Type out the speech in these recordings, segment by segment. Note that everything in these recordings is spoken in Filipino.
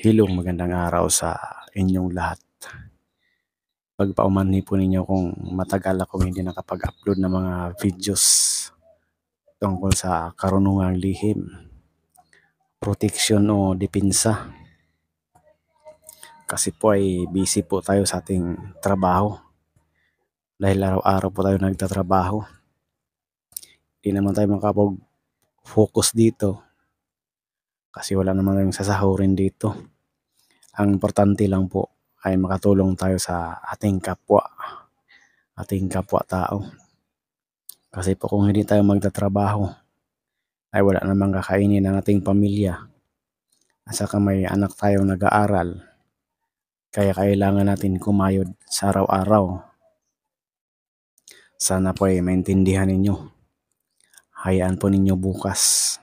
Hello, magandang araw sa inyong lahat. Pagpaumanhin po ninyo kung matagal akong hindi nakapag-upload ng mga videos tungkol sa karunungang lihim, proteksyon o depensa. Kasi po ay busy po tayo sa ating trabaho. Dahil araw-araw po tayo nagtatrabaho. Hindi naman tayo makapag-focus dito kasi wala naman tayong sasahurin dito. Ang importante lang po ay makatulong tayo sa ating kapwa-tao. Kasi po kung hindi tayo magtatrabaho, ay wala namang kakainin ng ating pamilya. At saka may anak tayong nag-aaral, kaya kailangan natin kumayod sa araw-araw. Sana po ay maintindihan ninyo. Hayaan po ninyo bukas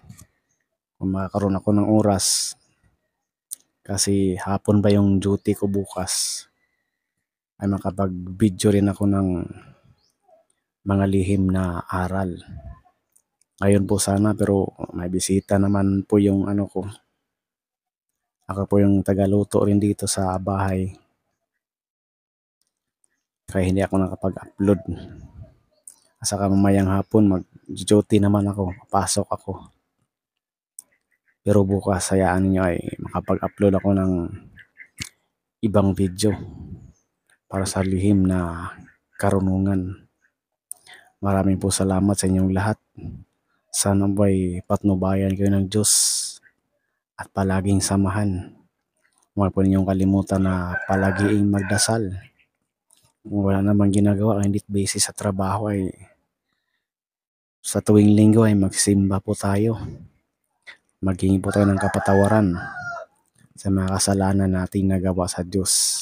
kung makakaroon ako ng oras. Kasi hapon ba yung duty ko bukas, ay makapag-video rin ako ng mga lihim na aral. Ngayon po sana, pero may bisita naman po yung ko. Ako po yung tagaluto rin dito sa bahay. Kaya hindi ako nakapag-upload. At saka mamayang hapon mag-duty naman ako, papasok ako. Pero bukas hayaan niyo ay makapag-upload ako ng ibang video para sa lihim na karunungan. Maraming po salamat sa inyong lahat. Sana ba'y patnubayan kayo ng Diyos at palaging samahan. Huwag po ninyong kalimutan na palagiing magdasal. Kung wala namang ginagawa, hindi busy sa trabaho, ay sa tuwing linggo ay magsimba po tayo. Maghingi po tayo ng kapatawaran sa mga kasalanan nating nagawa sa Diyos.